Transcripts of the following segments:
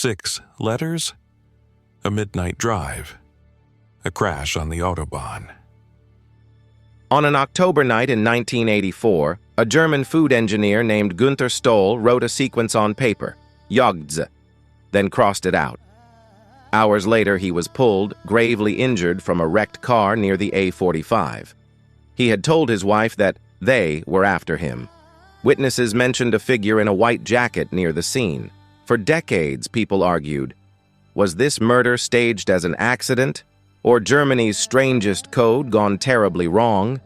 6 letters? A midnight drive. A crash on the Autobahn. On an October night in 1984, a German food engineer named Günther Stoll wrote a sequence on paper, YOG'TZE, then crossed it out. Hours later, he was pulled, gravely injured, from a wrecked car near the A45. He had told his wife that they were after him. Witnesses mentioned a figure in a white jacket near the scene. For decades, people argued, was this murder staged as an accident, or Germany's strangest code gone terribly wrong?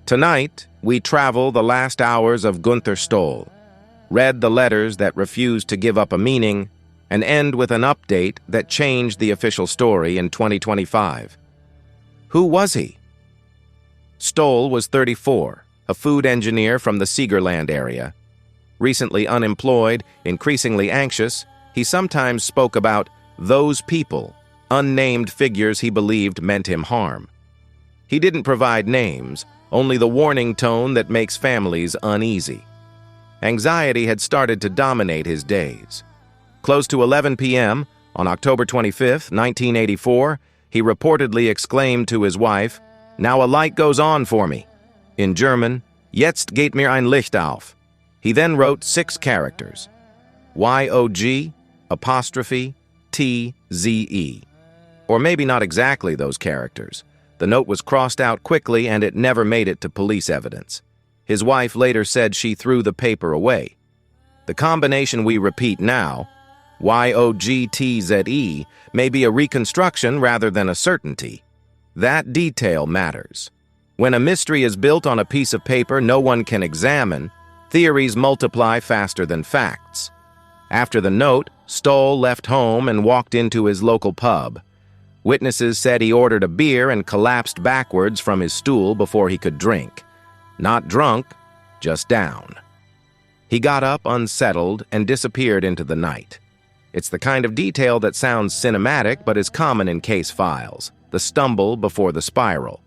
Tonight, we travel the last hours of Günther Stoll, read the letters that refused to give up a meaning, and end with an update that changed the official story in 2025. Who was he? Stoll was 34, a food engineer from the Siegerland area. Recently unemployed, increasingly anxious, he sometimes spoke about those people, unnamed figures he believed meant him harm. He didn't provide names, only the warning tone that makes families uneasy. Anxiety had started to dominate his days. Close to 11 p.m., on October 25, 1984, he reportedly exclaimed to his wife, "Now a light goes on for me." In German, "Jetzt geht mir ein Licht auf." He then wrote 6 characters, YOG'TZE, or maybe not exactly those characters. The note was crossed out quickly and it never made it to police evidence. His wife later said she threw the paper away. The combination we repeat now, YOGTZE, may be a reconstruction rather than a certainty. That detail matters. When a mystery is built on a piece of paper no one can examine, theories multiply faster than facts. After the note, Stoll left home and walked into his local pub. Witnesses said he ordered a beer and collapsed backwards from his stool before he could drink. Not drunk, just down. He got up unsettled and disappeared into the night. It's the kind of detail that sounds cinematic but is common in case files, the stumble before the spiral.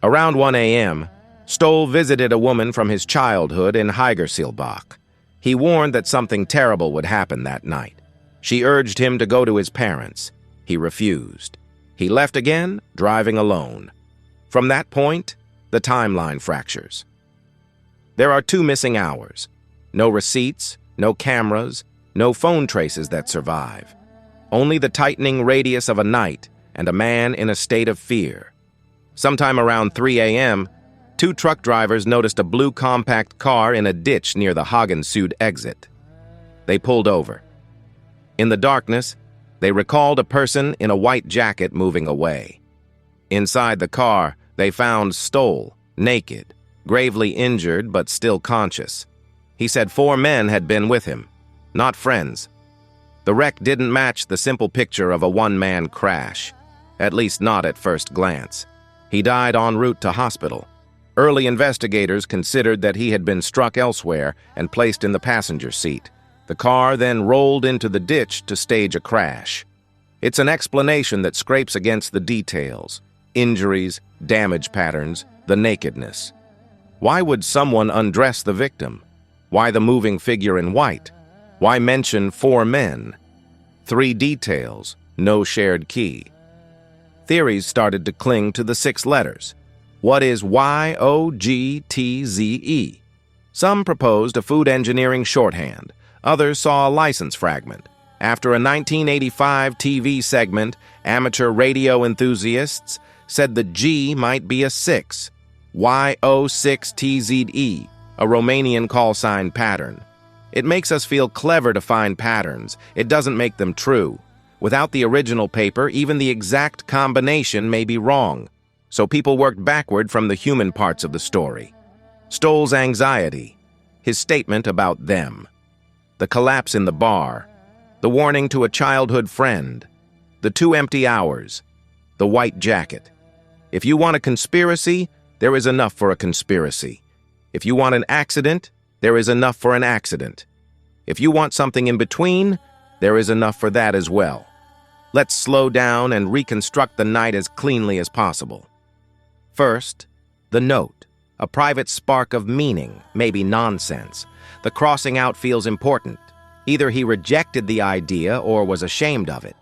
Around 1 a.m., Stoll visited a woman from his childhood in Hagen-Süd. He warned that something terrible would happen that night. She urged him to go to his parents. He refused. He left again, driving alone. From that point, the timeline fractures. There are 2 missing hours. No receipts, no cameras, no phone traces that survive. Only the tightening radius of a night and a man in a state of fear. Sometime around 3 a.m., 2 truck drivers noticed a blue compact car in a ditch near the Hagen-Süd exit. They pulled over. In the darkness, they recalled a person in a white jacket moving away. Inside the car, they found Stoll, naked, gravely injured but still conscious. He said 4 men had been with him, not friends. The wreck didn't match the simple picture of a one-man crash, at least not at first glance. He died en route to hospital. Early investigators considered that he had been struck elsewhere and placed in the passenger seat. The car then rolled into the ditch to stage a crash. It's an explanation that scrapes against the details, injuries, damage patterns, the nakedness. Why would someone undress the victim? Why the moving figure in white? Why mention 4 men? 3 details, no shared key. Theories started to cling to the 6 letters. What is YOGTZE? Some proposed a food engineering shorthand. Others saw a license fragment. After a 1985 TV segment, amateur radio enthusiasts said the G might be a 6. YO6TZE, a Romanian call sign pattern. It makes us feel clever to find patterns. It doesn't make them true. Without the original paper, even the exact combination may be wrong. So people worked backward from the human parts of the story. Stoll's anxiety, his statement about them, the collapse in the bar, the warning to a childhood friend, the 2 empty hours, the white jacket. If you want a conspiracy, there is enough for a conspiracy. If you want an accident, there is enough for an accident. If you want something in between, there is enough for that as well. Let's slow down and reconstruct the night as cleanly as possible. First, the note, a private spark of meaning, maybe nonsense. The crossing out feels important. Either he rejected the idea or was ashamed of it.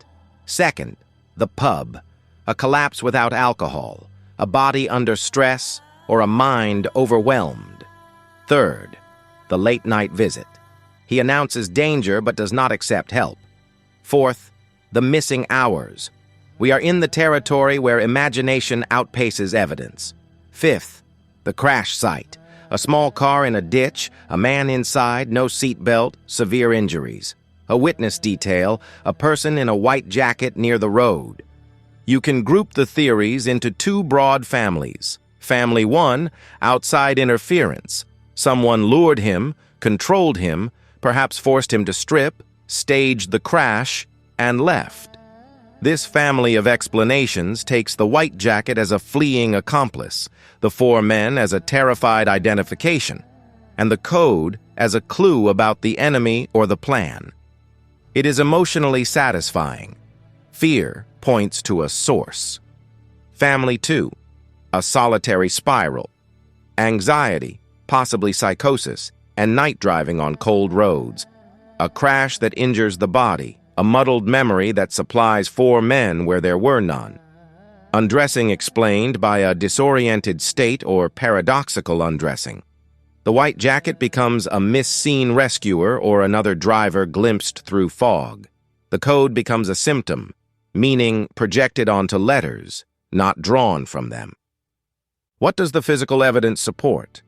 Second, the pub, a collapse without alcohol, a body under stress, or a mind overwhelmed. Third, the late-night visit. He announces danger but does not accept help. Fourth, the missing hours. We are in the territory where imagination outpaces evidence. Fifth, the crash site. A small car in a ditch, a man inside, no seatbelt, severe injuries. A witness detail, a person in a white jacket near the road. You can group the theories into two broad families. Family 1, outside interference. Someone lured him, controlled him, perhaps forced him to strip, staged the crash, and left. This family of explanations takes the white jacket as a fleeing accomplice, the 4 men as a terrified identification, and the code as a clue about the enemy or the plan. It is emotionally satisfying. Fear points to a source. Family 2, a solitary spiral. Anxiety, possibly psychosis, and night driving on cold roads. A crash that injures the body, a muddled memory that supplies 4 men where there were none. Undressing explained by a disoriented state or paradoxical undressing. The white jacket becomes a misseen rescuer or another driver glimpsed through fog. The code becomes a symptom, meaning projected onto letters, not drawn from them. What does the physical evidence support?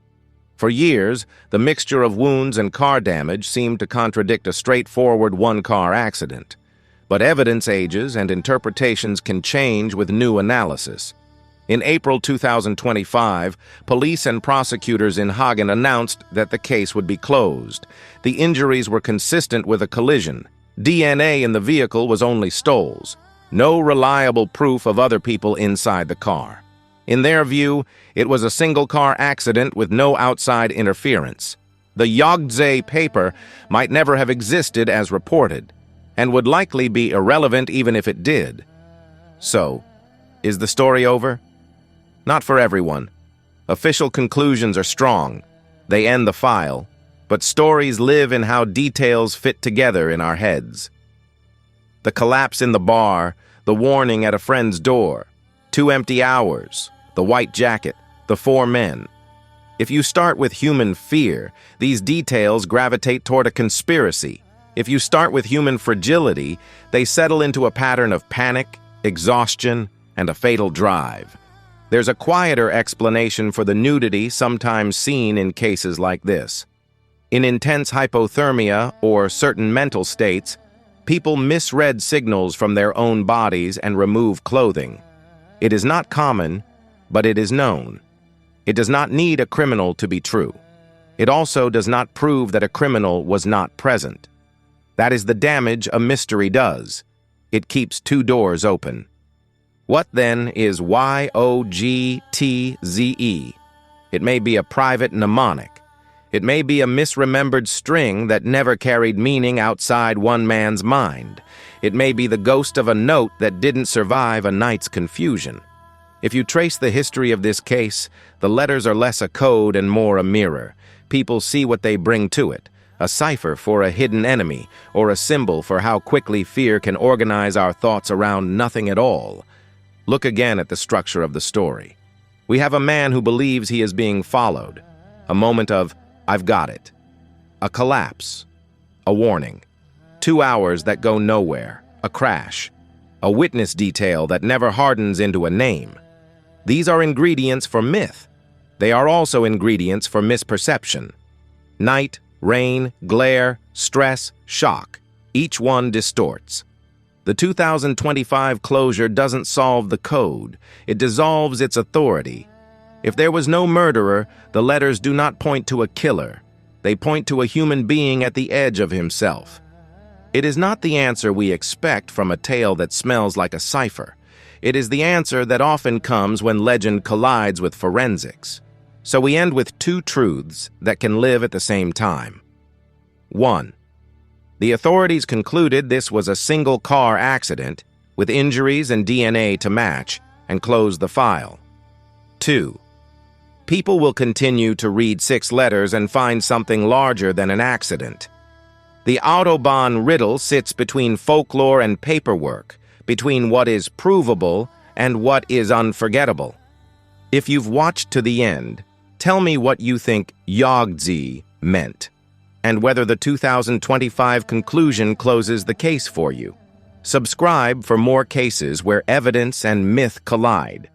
For years, the mixture of wounds and car damage seemed to contradict a straightforward one-car accident. But evidence ages and interpretations can change with new analysis. In April 2025, police and prosecutors in Hagen announced that the case would be closed. The injuries were consistent with a collision. DNA in the vehicle was only Stoll's. No reliable proof of other people inside the car. In their view, it was a single-car accident with no outside interference. The YOG'TZE paper might never have existed as reported, and would likely be irrelevant even if it did. So, is the story over? Not for everyone. Official conclusions are strong. They end the file, but stories live in how details fit together in our heads. The collapse in the bar, the warning at a friend's door, 2 empty hours, the white jacket, the 4 men. If you start with human fear, these details gravitate toward a conspiracy. If you start with human fragility, they settle into a pattern of panic, exhaustion, and a fatal drive. There's a quieter explanation for the nudity sometimes seen in cases like this. In intense hypothermia or certain mental states, people misread signals from their own bodies and remove clothing. It is not common, but it is known. It does not need a criminal to be true. It also does not prove that a criminal was not present. That is the damage a mystery does. It keeps 2 doors open. What then is YOGTZE? It may be a private mnemonic. It may be a misremembered string that never carried meaning outside one man's mind. It may be the ghost of a note that didn't survive a night's confusion. If you trace the history of this case, the letters are less a code and more a mirror. People see what they bring to it, a cipher for a hidden enemy, or a symbol for how quickly fear can organize our thoughts around nothing at all. Look again at the structure of the story. We have a man who believes he is being followed. A moment of, I've got it. A collapse. A warning. 2 hours that go nowhere. A crash. A witness detail that never hardens into a name. These are ingredients for myth. They are also ingredients for misperception. Night, rain, glare, stress, shock. Each one distorts. The 2025 closure doesn't solve the code. It dissolves its authority. If there was no murderer, the letters do not point to a killer. They point to a human being at the edge of himself. It is not the answer we expect from a tale that smells like a cipher. It is the answer that often comes when legend collides with forensics. So we end with 2 truths that can live at the same time. 1. The authorities concluded this was a single-car accident with injuries and DNA to match and closed the file. 2. People will continue to read 6 letters and find something larger than an accident. The Autobahn Riddle sits between folklore and paperwork, between what is provable and what is unforgettable. If you've watched to the end, tell me what you think YOG'TZE meant, and whether the 2025 conclusion closes the case for you. Subscribe for more cases where evidence and myth collide.